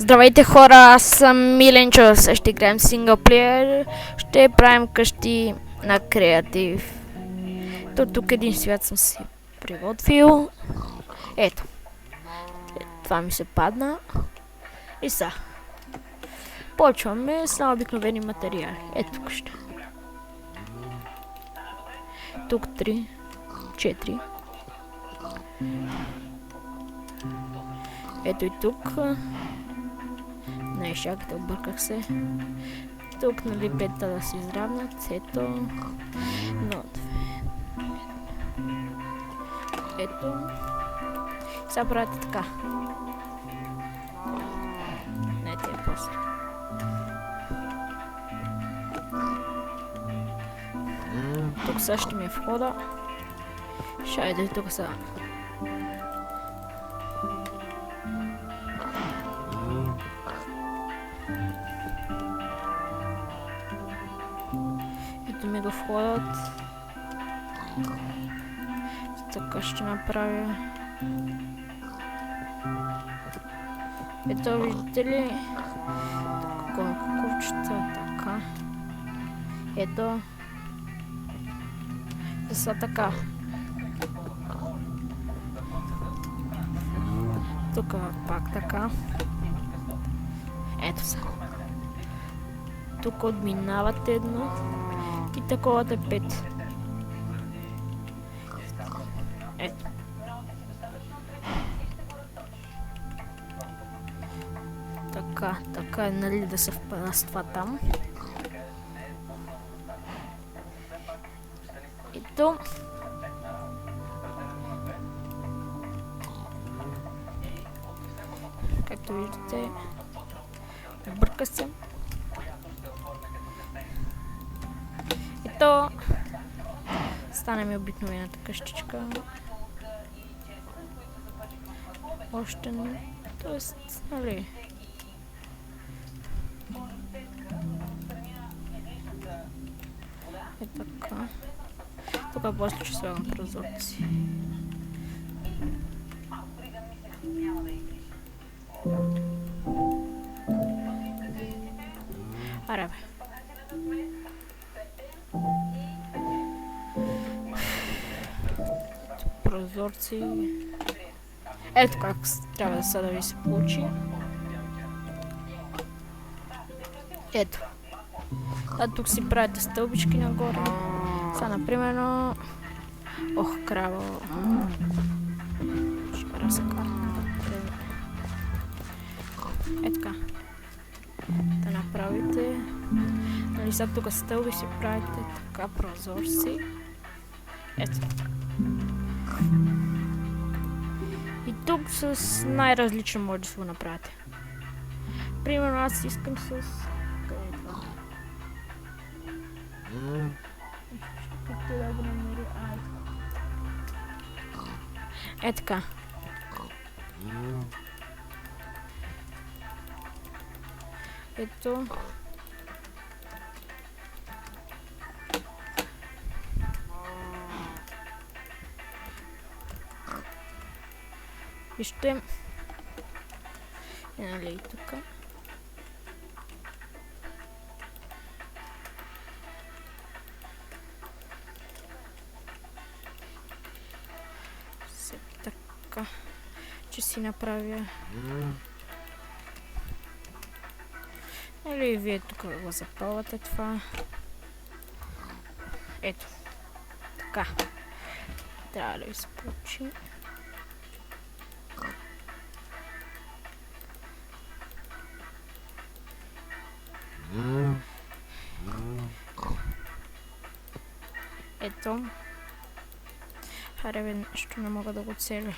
Здравейте хора, аз съм Миленчо, ще играем синглплеер, ще правим къщи на креатив. Тук един свят съм си приготвил. Ето, това ми се падна. И са. Почваме с обикновени материали. Ето тук ще. Тук 3, 4. Ето и тук. Не, чакайте, обърках се. Тук, нали, петта да се изравнат. Ето. Но, ето. Сега правите така. Не, те е после. Тук също ми е входа. Шайде, тук са. Ето ми го входят. Така ще направя. Ето, виждате ли? Ковчета, така. Ето. Са така. Тук пак така. Ето са. Тук отминават едно. И таковата е 5. Ето. Така, нали да се впаства там. Ето. Както виждате, бърка се. Ето. Стане ми обикновената къщичка. Още не. Тоест, нали. Е така. Тук после ще слагам прозорци. Аре бе. Прозорци. Ето как трябва да се да ви се получи. Ето. А тук си правите стълбички нагоре. Сега, например, ох, крава. Ще разка. Е така. Да направите. Нали сега тук стълби си правите така прозорци. Ето. И тук с най-различно може да се го направите. Примерно аз искам с... Къде е това? Както да го намери... Е така. Ето. Вижте. Нали тук. Така, че си направя. Или вие тук го запълвате това. Ето. Така. Трябва да изпочи. Ето. Харе бе, нещо не мога да го целя.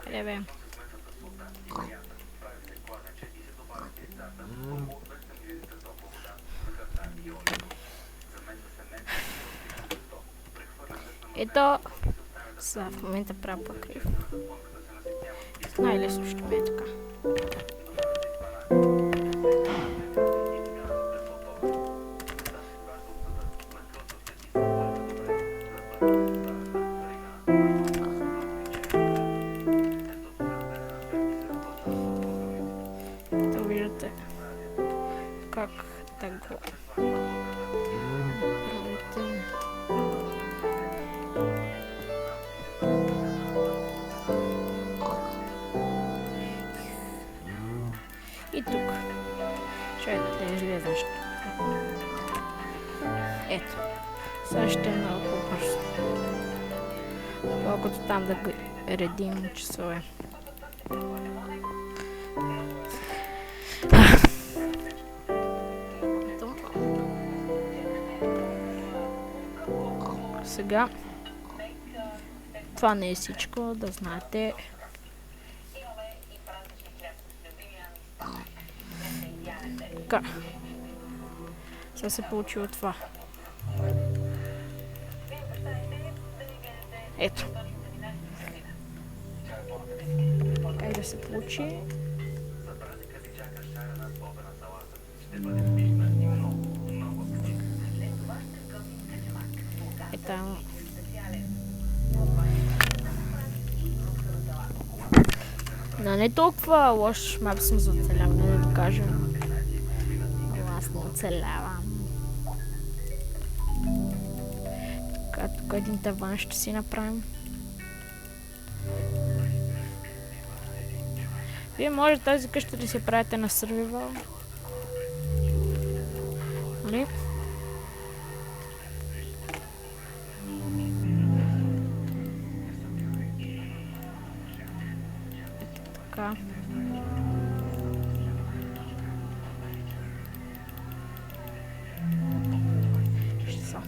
Харе бе. Ето, сега в момента правя покрив. Най-лесно ще ми е така. Ето виждате как да го правите. И тук. Чакайте да излезе нещо. Ето. Сега ще е много по-бързо. Колкото там да го редим часове. Сега. Това не е всичко, да знаете. Така. Сега се получило това. Ето. Как да се получи? Ето. Но не толкова лош мап съм за оцеляване, да ви кажа. Но аз не оцелявам. Така, тук един таван ще си направим. Вие може тази къща да си правите на survival. Нали? Така. Ще са.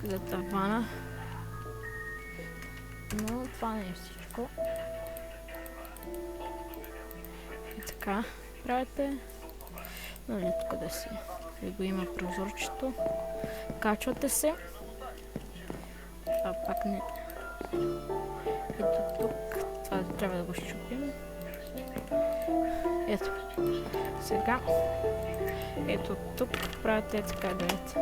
За тавана. Но това не е всичко. И така. Правите. Нали тук да си. И го има прозорчето. Качвате се. Това пак не. Ето тук. Това трябва да го щупим. Ето. Сега. Ето тук. Правите така, гледате.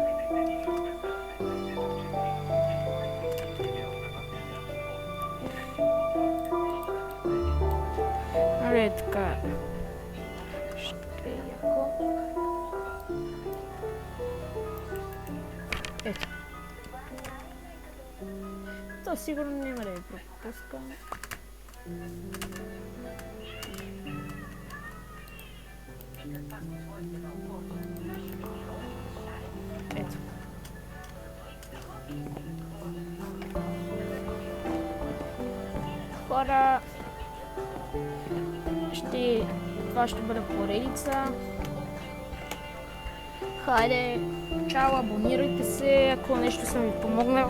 Нали така. Ще е яко. Ето. То сигурно няма да ви пропуска. Ето. Хора, това ще бъде поредица. Хайде, чао, абонирайте се, ако нещо съм ви помогнал.